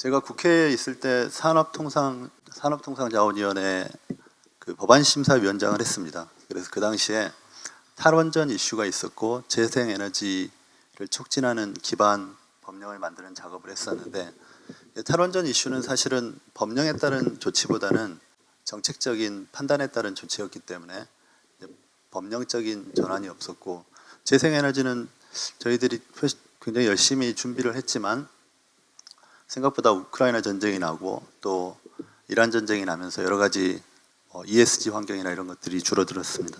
제가 국회에 있을 때 산업통상자원위원회 그 법안심사위원장을 했습니다. 그래서 그 당시에 탈원전 이슈가 있었고 재생에너지를 촉진하는 기반 법령을 만드는 작업을 했었는데, 탈원전 이슈는 사실은 법령에 따른 조치보다는 정책적인 판단에 따른 조치였기 때문에 법령적인 전환이 없었고, 재생에너지는 저희들이 굉장히 열심히 준비를 했지만 생각보다 우크라이나 전쟁이 나고 또 이란 전쟁이 나면서 여러 가지 ESG 환경이나 이런 것들이 줄어들었습니다.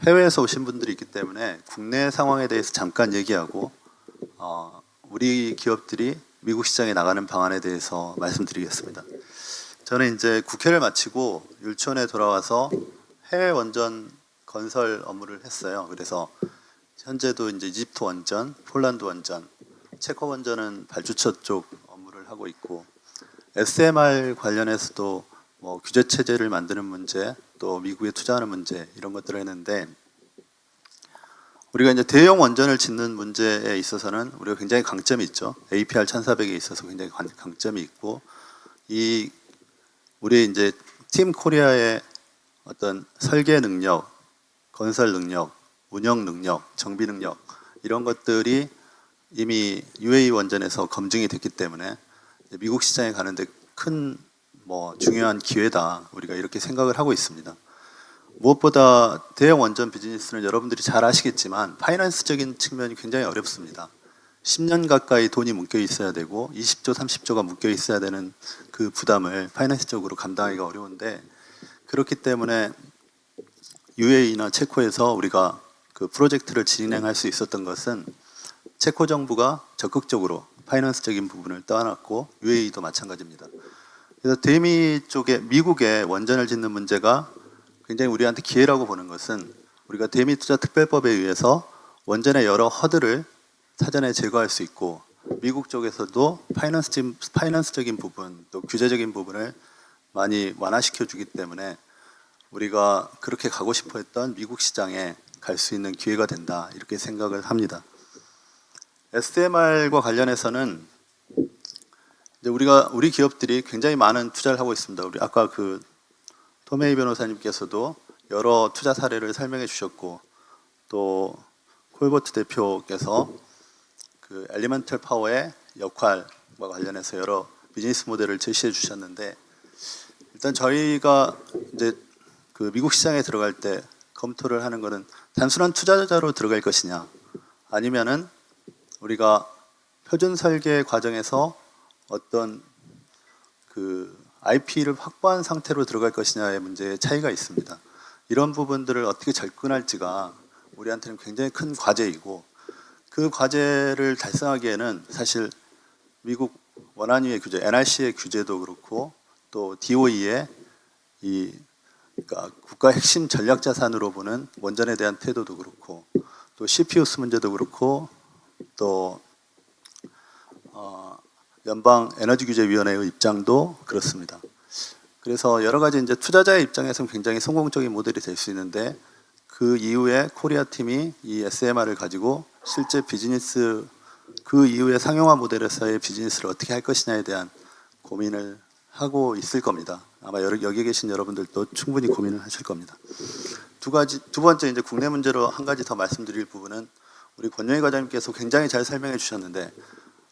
해외에서 오신 분들이 있기 때문에 국내 상황에 대해서 잠깐 얘기하고 우리 기업들이 미국 시장에 나가는 방안에 대해서 말씀드리겠습니다. 저는 이제 국회를 마치고 율촌에 돌아와서 해외 원전 건설 업무를 했어요. 그래서 현재도 이제 이집트 원전, 폴란드 원전, 체코 원전은 발주처 쪽 업무를 하고 있고, SMR 관련해서도 뭐 규제 체제를 만드는 문제, 또 미국에 투자하는 문제, 이런 것들을 했는데, 우리가 이제 대형 원전을 짓는 문제에 있어서는 우리가 굉장히 강점이 있죠. APR 1400에 있어서 굉장히 강점이 있고, 우리 이제 팀 코리아의 어떤 설계 능력, 건설 능력, 운영 능력, 정비 능력, 이런 것들이 이미 UAE 원전에서 검증이 됐기 때문에 미국 시장에 가는데 큰 중요한 기회다, 우리가 이렇게 생각을 하고 있습니다. 무엇보다 대형 원전 비즈니스는 여러분들이 잘 아시겠지만 파이낸스적인 측면이 굉장히 어렵습니다. 10년 가까이 돈이 묶여 있어야 되고 20조, 30조가 묶여 있어야 되는 그 부담을 파이낸스적으로 감당하기가 어려운데, 그렇기 때문에 UAE나 체코에서 우리가 그 프로젝트를 진행할 수 있었던 것은 체코 정부가 적극적으로 파이낸스적인 부분을 떠안았고, UAE도 마찬가지입니다. 그래서 대미 쪽에 미국의 원전을 짓는 문제가 굉장히 우리한테 기회라고 보는 것은, 우리가 대미 투자 특별법에 의해서 원전의 여러 허들을 사전에 제거할 수 있고, 미국 쪽에서도 파이낸스적인 부분, 또 규제적인 부분을 많이 완화시켜 주기 때문에 우리가 그렇게 가고 싶어 했던 미국 시장에 갈 수 있는 기회가 된다, 이렇게 생각을 합니다. SMR과 관련해서는 이제 우리 기업들이 굉장히 많은 투자를 하고 있습니다. 우리 아까 그 토메이 변호사님께서도 여러 투자 사례를 설명해 주셨고, 또 콜버트 대표께서 그 엘리멘털 파워의 역할과 관련해서 여러 비즈니스 모델을 제시해 주셨는데, 일단 저희가 이제 그 미국 시장에 들어갈 때 검토를 하는 것은 단순한 투자자로 들어갈 것이냐, 아니면은 우리가 표준 설계 과정에서 어떤 그 IP를 확보한 상태로 들어갈 것이냐의 문제에 차이가 있습니다. 이런 부분들을 어떻게 접근할지가 우리한테는 굉장히 큰 과제이고, 그 과제를 달성하기에는 사실 미국 원안위의 규제, NRC의 규제도 그렇고, 또 DOE의 그러니까 국가 핵심 전략 자산으로 보는 원전에 대한 태도도 그렇고, 또 CPUS 문제도 그렇고, 또 연방 에너지 규제 위원회의 입장도 그렇습니다. 그래서 여러 가지 이제 투자자의 입장에서는 굉장히 성공적인 모델이 될 수 있는데, 그 이후에 코리아 팀이 이 SMR을 가지고 실제 비즈니스, 그 이후에 상용화 모델에서의 비즈니스를 어떻게 할 것이냐에 대한 고민을 하고 있을 겁니다. 아마 여기 계신 여러분들도 충분히 고민을 하실 겁니다. 두 번째, 이제 국내 문제로 한 가지 더 말씀드릴 부분은, 우리 권영희 과장님께서 굉장히 잘 설명해 주셨는데,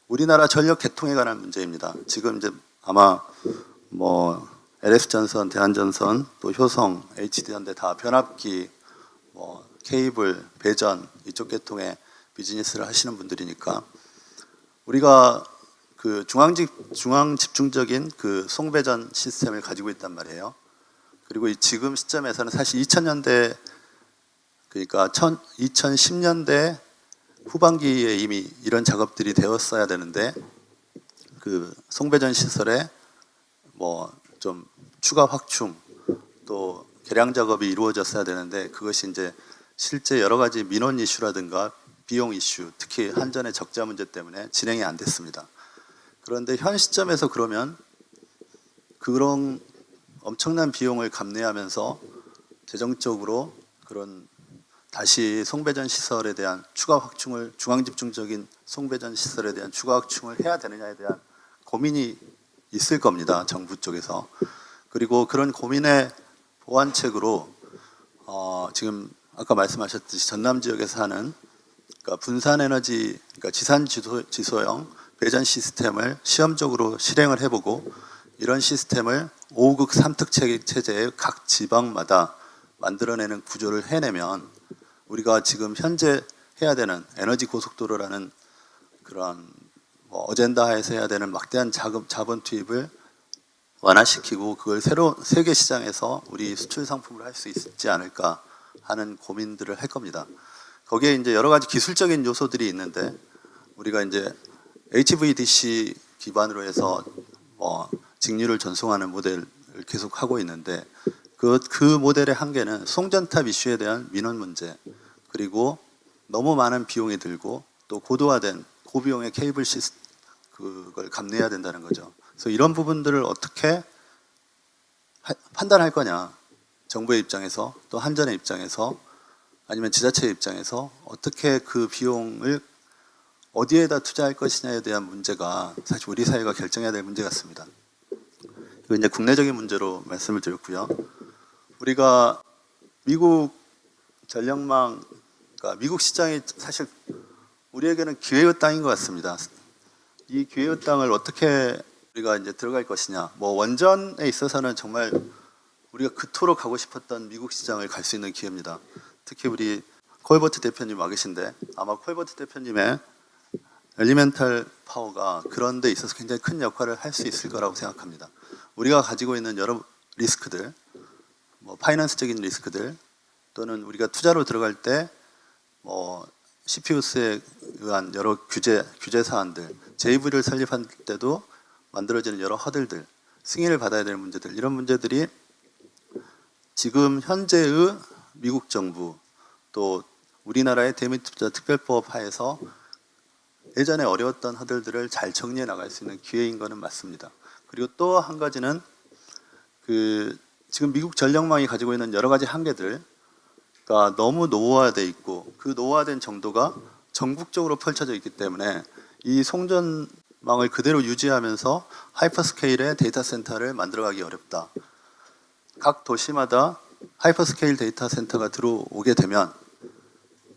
우리나라 전력 개통에 관한 문제입니다. 지금 이제 아마 LS전선, 대한전선, 또 효성, HD현대 다 변압기, 케이블, 배전 이쪽 계통의 비즈니스를 하시는 분들이니까, 우리가 그 중앙 집중적인 그 송배전 시스템을 가지고 있단 말이에요. 그리고 지금 시점에서는 사실 2000년대, 그러니까 2010년대 후반기에 이미 이런 작업들이 되었어야 되는데, 그 송배전 시설에 좀 추가 확충, 또 개량 작업이 이루어졌어야 되는데, 그것이 이제 실제 여러 가지 민원 이슈라든가 비용 이슈, 특히 한전의 적자 문제 때문에 진행이 안 됐습니다. 그런데 현 시점에서 그러면 그런 엄청난 비용을 감내하면서 재정적으로 그런 다시 송배전 시설에 대한 추가 확충을, 중앙 집중적인 송배전 시설에 대한 추가 확충을 해야 되느냐에 대한 고민이 있을 겁니다. 정부 쪽에서. 그리고 그런 고민의 보완책으로 지금 아까 말씀하셨듯이 전남 지역에서 하는 그러니까 분산 에너지, 그러니까 지산 지소형 배전 시스템을 시험적으로 실행을 해보고 이런 시스템을 5급 3특 체제의 각 지방마다 만들어내는 구조를 해내면 우리가 지금 현재 해야 되는 에너지 고속도로라는 그런 어젠다에서 해야 되는 막대한 자본 투입을 완화시키고 그걸 새로 세계 시장에서 우리 수출 상품으로 할 수 있지 않을까 하는 고민들을 할 겁니다. 거기에 이제 여러 가지 기술적인 요소들이 있는데 우리가 이제 HVDC 기반으로 해서 직류를 전송하는 모델을 계속 하고 있는데 그 모델의 한계는 송전탑 이슈에 대한 민원 문제 그리고 너무 많은 비용이 들고 또 고도화된 고비용의 케이블 그걸 감내해야 된다는 거죠. 그래서 이런 부분들을 어떻게 판단할 거냐, 정부의 입장에서 또 한전의 입장에서 아니면 지자체의 입장에서 어떻게 그 비용을 어디에다 투자할 것이냐에 대한 문제가 사실 우리 사회가 결정해야 될 문제 같습니다. 이거 이제 국내적인 문제로 말씀을 드렸고요. 우리가 미국 전력망, 그러니까 미국 시장이 사실 우리에게는 기회의 땅인 것 같습니다. 이 기회의 땅을 어떻게 우리가 이제 들어갈 것이냐. 원전에 있어서는 정말 우리가 그토록 가고 싶었던 미국 시장을 갈 수 있는 기회입니다. 특히 우리 콜버트 대표님 와 계신데 아마 콜버트 대표님의 엘리멘탈 파워가 그런 데 있어서 굉장히 큰 역할을 할 수 있을 거라고 생각합니다. 우리가 가지고 있는 여러 리스크들, 파이낸스적인 리스크들 또는 우리가 투자로 들어갈 때 CPUS에 의한 여러 규제 사안들, JV를 설립할 때도 만들어지는 여러 허들들, 승인을 받아야 될 문제들, 이런 문제들이 지금 현재의 미국 정부 또 우리나라의 대미투자 특별법 하에서 예전에 어려웠던 허들들을 잘 정리해 나갈 수 있는 기회인 것은 맞습니다. 그리고 또 한 가지는 지금 미국 전력망이 가지고 있는 여러 가지 한계들, 그러니까 너무 노후화되어 있고 그 노후화된 정도가 전국적으로 펼쳐져 있기 때문에 이 송전망을 그대로 유지하면서 하이퍼스케일의 데이터 센터를 만들어가기 어렵다. 각 도시마다 하이퍼스케일 데이터 센터가 들어오게 되면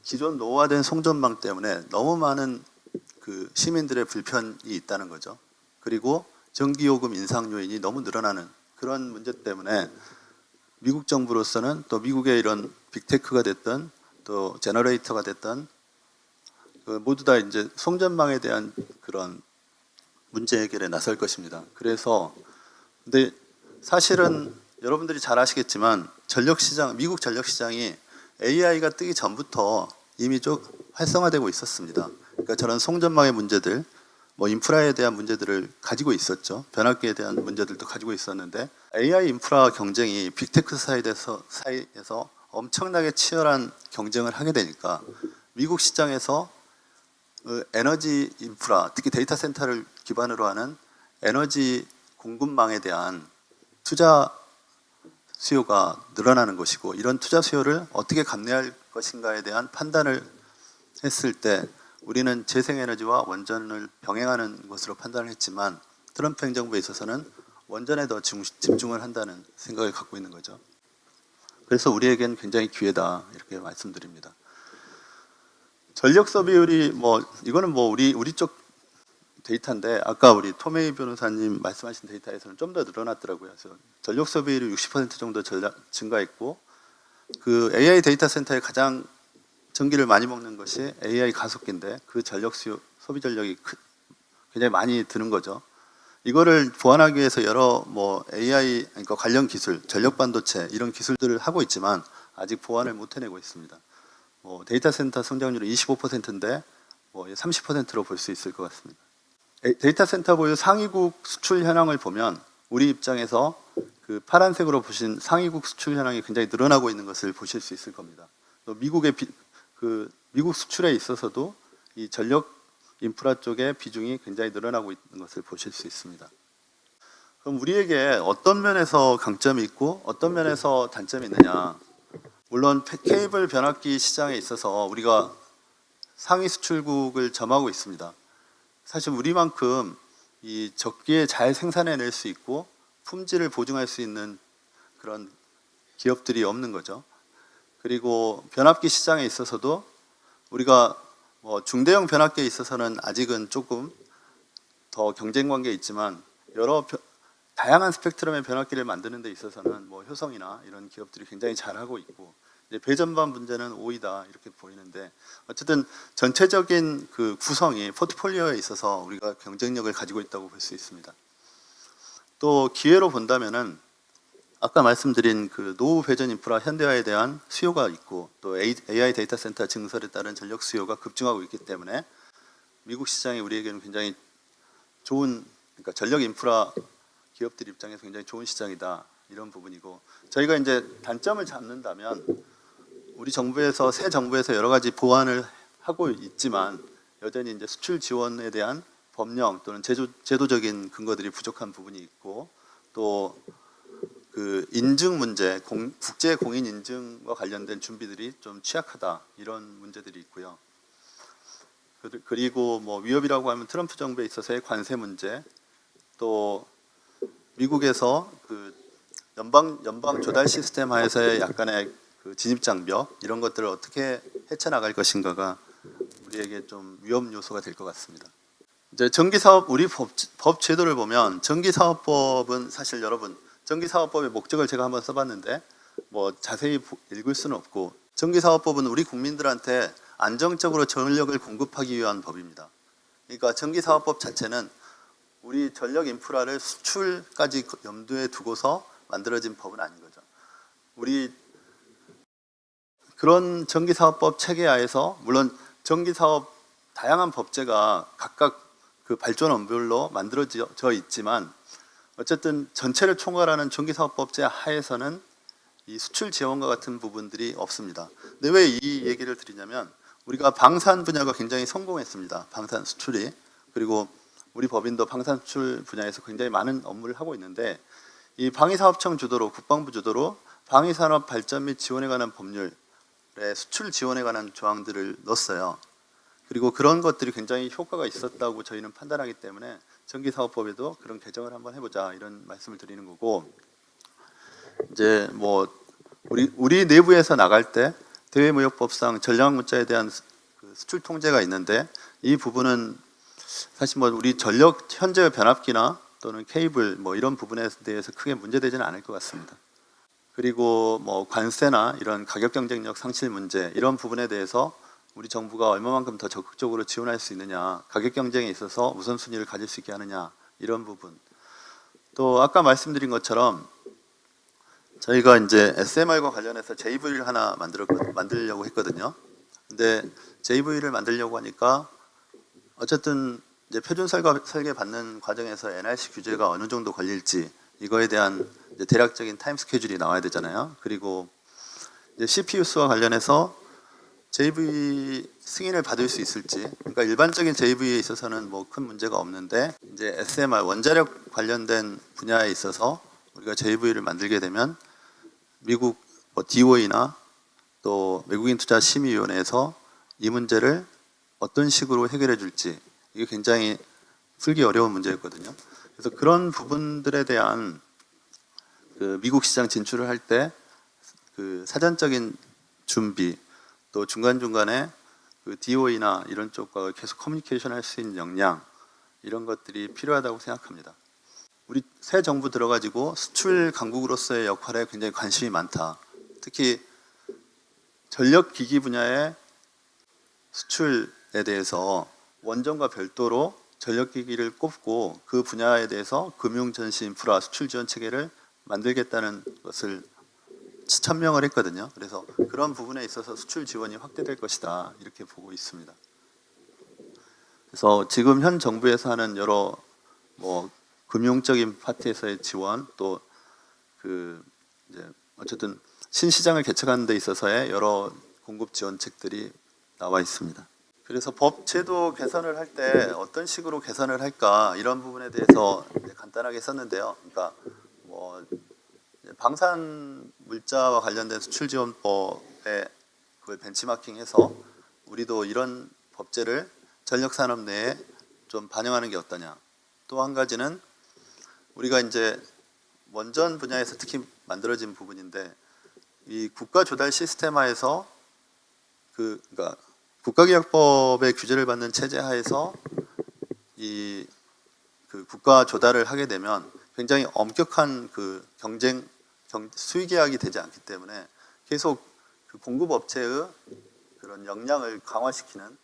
기존 노후화된 송전망 때문에 너무 많은 시민들의 불편이 있다는 거죠. 그리고 전기요금 인상 요인이 너무 늘어나는 그런 문제 때문에 미국 정부로서는 또 미국의 이런 빅테크가 됐든 또 제너레이터가 됐든 모두 다 이제 송전망에 대한 그런 문제 해결에 나설 것입니다. 그래서 근데 사실은 여러분들이 잘 아시겠지만 미국 전력 시장이 AI가 뜨기 전부터 이미 좀 활성화되고 있었습니다. 그러니까 저런 송전망의 문제들, 인프라에 대한 문제들을 가지고 있었죠. 변압기에 대한 문제들도 가지고 있었는데 AI 인프라 경쟁이 빅테크 사이에서 엄청나게 치열한 경쟁을 하게 되니까 미국 시장에서 에너지 인프라, 특히 데이터 센터를 기반으로 하는 에너지 공급망에 대한 투자 수요가 늘어나는 것이고 이런 투자 수요를 어떻게 감내할 것인가에 대한 판단을 했을 때 우리는 재생에너지와 원전을 병행하는 것으로 판단을 했지만 트럼프 행정부에 있어서는 원전에 더 집중을 한다는 생각을 갖고 있는 거죠. 그래서 우리에겐 굉장히 기회다 이렇게 말씀드립니다. 전력 소비율이 이거는 우리 쪽 데이터인데 아까 우리 토메이 변호사님 말씀하신 데이터에서는 좀 더 늘어났더라고요. 그래서 전력 소비율이 60% 정도 증가했고 그 AI 데이터 센터에 가장 전기를 많이 먹는 것이 AI 가속기인데 그 전력 소비 전력이 굉장히 많이 드는 거죠. 이거를 보완하기 위해서 여러 AI 그러니까 관련 기술, 전력 반도체 이런 기술들을 하고 있지만 아직 보완을 못 해내고 있습니다. 데이터 센터 성장률은 25%인데 30%로 볼 수 있을 것 같습니다. 데이터 센터 보유 상위국 수출 현황을 보면 우리 입장에서 그 파란색으로 보신 상위국 수출 현황이 굉장히 늘어나고 있는 것을 보실 수 있을 겁니다. 또 미국 수출에 있어서도 이 전력 인프라 쪽의 비중이 굉장히 늘어나고 있는 것을 보실 수 있습니다. 그럼 우리에게 어떤 면에서 강점이 있고 어떤 면에서 단점이 있느냐? 물론 케이블 변압기 시장에 있어서 우리가 상위 수출국을 점하고 있습니다. 사실 우리만큼 이 적기에 잘 생산해낼 수 있고 품질을 보증할 수 있는 그런 기업들이 없는 거죠. 그리고 변압기 시장에 있어서도 우리가 뭐 중대형 변압기에 있어서는 아직은 조금 더 경쟁 관계에 있지만 다양한 스펙트럼의 변압기를 만드는 데 있어서는 뭐 효성이나 이런 기업들이 굉장히 잘하고 있고, 이제 배전반 문제는 오이다 이렇게 보이는데, 어쨌든 전체적인 그 구성이 포트폴리오에 있어서 우리가 경쟁력을 가지고 있다고 볼 수 있습니다. 또 기회로 본다면은 아까 말씀드린 그 노후 배전 인프라 현대화에 대한 수요가 있고, 또 AI 데이터 센터 증설에 따른 전력 수요가 급증하고 있기 때문에 미국 시장이 우리에게는 굉장히 좋은, 그러니까 전력 인프라 기업들 입장에서 굉장히 좋은 시장이다, 이런 부분이고, 저희가 이제 단점을 잡는다면 우리 정부에서 새 정부에서 여러 가지 보완을 하고 있지만 여전히 이제 수출 지원에 대한 법령 또는 제도적인 근거들이 부족한 부분이 있고, 또 그 인증 문제, 국제 공인 인증과 관련된 준비들이 좀 취약하다, 이런 문제들이 있고요. 그리고 뭐 위협이라고 하면 트럼프 정부에 있어서의 관세 문제, 또 미국에서 그 연방 조달 시스템 하에서의 약간의 그 진입 장벽, 이런 것들을 어떻게 헤쳐나갈 것인가가 우리에게 좀 위험 요소가 될 것 같습니다. 이제 전기사업, 우리 법 제도를 보면 전기사업법은 사실 여러분, 전기사업법의 목적을 제가 한번 써봤는데 뭐 자세히 읽을 수는 없고, 전기사업법은 우리 국민들한테 안정적으로 전력을 공급하기 위한 법입니다. 그러니까 전기사업법 자체는 우리 전력 인프라를 수출까지 염두에 두고서 만들어진 법은 아닌 거죠. 우리 그런 전기사업법 체계하에서, 물론 전기사업 다양한 법제가 각각 그 발전원별로 만들어져 있지만, 어쨌든 전체를 총괄하는 전기사업법제 하에서는 이 수출 지원과 같은 부분들이 없습니다. 근데 왜 이 얘기를 드리냐면, 우리가 방산 분야가 굉장히 성공했습니다. 방산 수출이. 그리고 우리 법인도 방산 수출 분야에서 굉장히 많은 업무를 하고 있는데, 이 방위사업청 주도로, 국방부 주도로 방위산업 발전 및 지원에 관한 법률에 수출 지원에 관한 조항들을 넣었어요. 그리고 그런 것들이 굉장히 효과가 있었다고 저희는 판단하기 때문에 전기사업법에도 그런 개정을 한번 해보자, 이런 말씀을 드리는 거고, 이제 뭐 우리 내부에서 나갈 때 대외무역법상 전략문자에 대한 그 수출 통제가 있는데, 이 부분은 사실 뭐 우리 전력 현재 변압기나 또는 케이블 뭐 이런 부분에 대해서 크게 문제되지는 않을 것 같습니다. 그리고 뭐 관세나 이런 가격 경쟁력 상실 문제, 이런 부분에 대해서 우리 정부가 얼마만큼 더 적극적으로 지원할 수 있느냐, 가격 경쟁에 있어서 우선순위를 가질 수 있게 하느냐, 이런 부분. 또 아까 말씀드린 것처럼 저희가 이제 SMR과 관련해서 JV를 하나 만들려고 했거든요. 근데 JV를 만들려고 하니까 어쨌든 이제 표준 설계 받는 과정에서 NRC 규제가 어느 정도 걸릴지, 이거에 대한 이제 대략적인 타임 스케줄이 나와야 되잖아요. 그리고 이제 CPU 수와 관련해서 JV 승인을 받을 수 있을지, 그러니까 일반적인 JV에 있어서는 뭐 큰 문제가 없는데, 이제 SMR 원자력 관련된 분야에 있어서 우리가 JV를 만들게 되면 미국 뭐 DOE나 또 외국인 투자 심의위원회에서 이 문제를 어떤 식으로 해결해 줄지, 이게 굉장히 풀기 어려운 문제였거든요. 그래서 그런 부분들에 대한 그 미국 시장 진출을 할 때 그 사전적인 준비, 또 중간중간에 그 DOE나 이런 쪽과 계속 커뮤니케이션 할 수 있는 역량, 이런 것들이 필요하다고 생각합니다. 우리 새 정부 들어가지고 수출 강국으로서의 역할에 굉장히 관심이 많다. 특히 전력기기 분야의 수출에 대해서 원전과 별도로 전력기기를 꼽고 그 분야에 대해서 금융전시 인프라 수출 지원 체계를 만들겠다는 것을 천명을 했거든요. 그래서 그런 부분에 있어서 수출 지원이 확대될 것이다, 이렇게 보고 있습니다. 그래서 지금 현 정부에서 하는 여러 뭐 금융적인 파트에서의 지원, 또 그 이제 어쨌든 신시장을 개척하는 데 있어서의 여러 공급 지원책들이 나와 있습니다. 그래서 법 제도 개선을 할 때 어떤 식으로 개선을 할까, 이런 부분에 대해서 간단하게 썼는데요. 그러니까 뭐 방산 물자와 관련된 수출지원법에 그걸 벤치마킹해서 우리도 이런 법제를 전력산업 내에 좀 반영하는 게 어떠냐. 또 한 가지는 우리가 이제 원전 분야에서 특히 만들어진 부분인데 이 국가 조달 시스템화에서 그러니까 국가기획법의 규제를 받는 체제 하에서 이 그 국가 조달을 하게 되면 굉장히 엄격한 그 수의 계약이 되지 않기 때문에 계속 그 공급 업체의 그런 역량을 강화시키는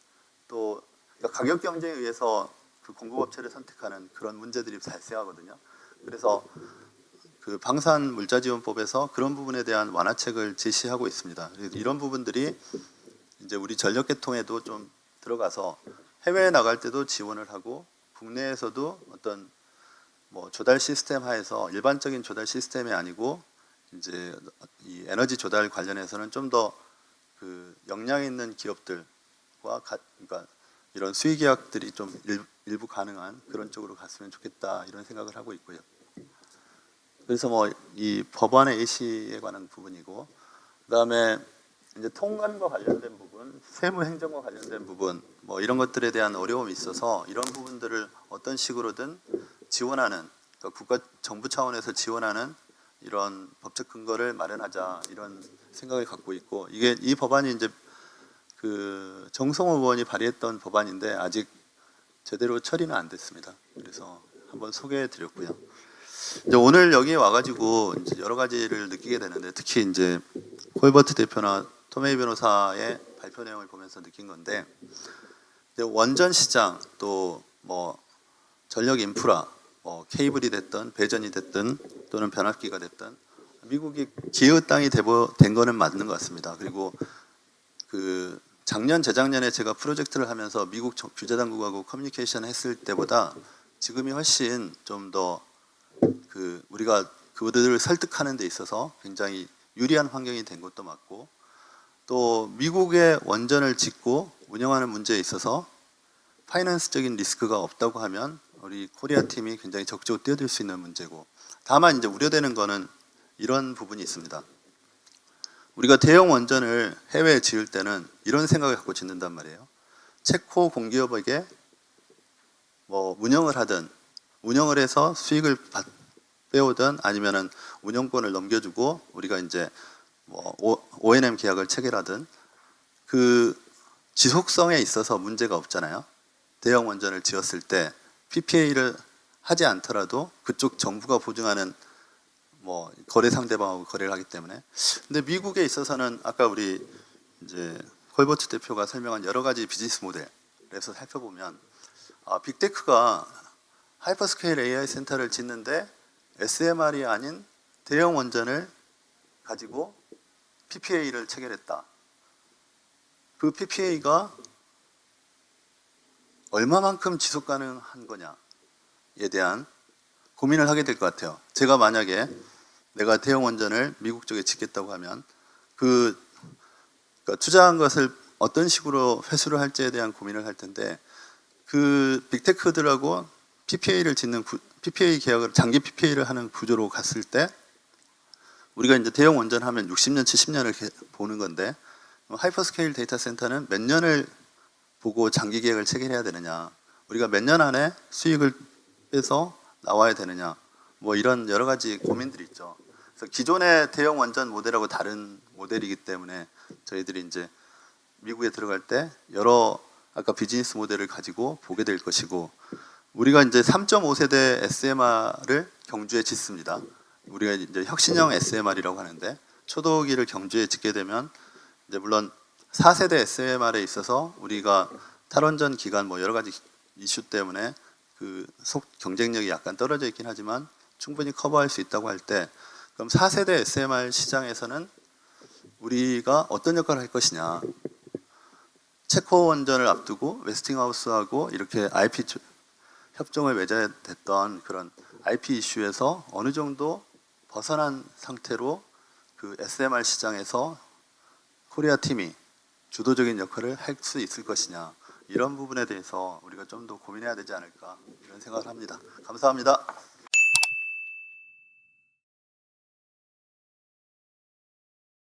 또 그러니까 가격 경쟁에 의해서 그 공급 업체를 선택하는 그런 문제들이 발생하거든요. 그래서 그 방산 물자지원법에서 그런 부분에 대한 완화책을 제시하고 있습니다. 이런 부분들이 이제 우리 전력 계통에도 좀 들어가서 해외에 나갈 때도 지원을 하고 국내에서도 어떤 뭐 조달 시스템 하에서 일반적인 조달 시스템이 아니고 이제 이 에너지 조달 관련해서는 좀 더 그 역량 있는 기업들과 그러니까 이런 수의 계약들이 좀 일부 가능한 그런 쪽으로 갔으면 좋겠다 이런 생각을 하고 있고요. 그래서 뭐 이 법안의 예시에 관한 부분이고 그다음에 이제 통관과 관련된 부분, 세무행정과 관련된 부분, 뭐 이런 것들에 대한 어려움이 있어서 이런 부분들을 어떤 식으로든 지원하는, 그러니까 국가 정부 차원에서 지원하는 이런 법적 근거를 마련하자 이런 생각을 갖고 있고 이게 이 법안이 이제 그 정성호 의원이 발의했던 법안인데 아직 제대로 처리는 안 됐습니다. 그래서 한번 소개해드렸고요. 이제 오늘 여기에 와가지고 이제 여러 가지를 느끼게 되는데 특히 이제 콜버트 대표나 토메이 변호사의 발표 내용을 보면서 느낀 건데 원전 시장 또 뭐 전력 인프라 뭐 케이블이 됐든 배전이 됐든 또는 변압기가 됐든 미국이 기의 땅이 된 거는 맞는 것 같습니다. 그리고 그 작년 재작년에 제가 프로젝트를 하면서 미국 규제 당국하고 커뮤니케이션 했을 때보다 지금이 훨씬 좀 더 그 우리가 그들을 설득하는 데 있어서 굉장히 유리한 환경이 된 것도 맞고 또 미국의 원전을 짓고 운영하는 문제에 있어서 파이낸스적인 리스크가 없다고 하면 우리 코리아 팀이 굉장히 적극적으로 뛰어들 수 있는 문제고 다만 이제 우려되는 거는 이런 부분이 있습니다. 우리가 대형 원전을 해외에 지을 때는 이런 생각을 갖고 짓는단 말이에요. 체코 공기업에게 뭐 운영을 하든 운영을 해서 수익을 빼오든 아니면은 운영권을 넘겨주고 우리가 이제 뭐 O&M 계약을 체결하든 그 지속성에 있어서 문제가 없잖아요. 대형 원전을 지었을 때 PPA를 하지 않더라도 그쪽 정부가 보증하는 뭐 거래 상대방하고 거래를 하기 때문에. 근데 미국에 있어서는 아까 우리 이제 콜버트 대표가 설명한 여러 가지 비즈니스 모델에서 살펴보면 빅테크가 하이퍼스케일 AI 센터를 짓는데 SMR이 아닌 대형 원전을 가지고 PPA를 체결했다. 그 PPA가 얼마만큼 지속 가능한 거냐에 대한 고민을 하게 될 것 같아요. 제가 만약에 내가 대형 원전을 미국 쪽에 짓겠다고 하면 그러니까 투자한 것을 어떤 식으로 회수를 할지에 대한 고민을 할 텐데 그 빅테크들하고 PPA를 짓는 PPA 계약을 장기 PPA를 하는 구조로 갔을 때 우리가 이제 대형 원전 하면 60년, 70년을 보는 건데 하이퍼스케일 데이터 센터는 몇 년을 보고 장기 계약을 체결해야 되느냐, 우리가 몇 년 안에 수익을 빼서 나와야 되느냐, 뭐 이런 여러 가지 고민들이 있죠. 그래서 기존의 대형 원전 모델하고 다른 모델이기 때문에 저희들이 이제 미국에 들어갈 때 여러 아까 비즈니스 모델을 가지고 보게 될 것이고 우리가 이제 3.5세대 SMR을 경주에 짓습니다. 우리가 이제 혁신형 SMR이라고 하는데 초도기를 경주에 짓게 되면 이제 물론 4세대 SMR에 있어서 우리가 탈원전 기간 뭐 여러 가지 이슈 때문에 그 경쟁력이 약간 떨어져 있긴 하지만 충분히 커버할 수 있다고 할 때 그럼 4세대 SMR 시장에서는 우리가 어떤 역할을 할 것이냐. 체코 원전을 앞두고 웨스팅하우스하고 이렇게 IP 협정을 맺어야 됐던 그런 IP 이슈에서 어느 정도 벗어난 상태로 그 SMR 시장에서 코리아 팀이 주도적인 역할을 할 수 있을 것이냐, 이런 부분에 대해서 우리가 좀 더 고민해야 되지 않을까 이런 생각을 합니다. 감사합니다.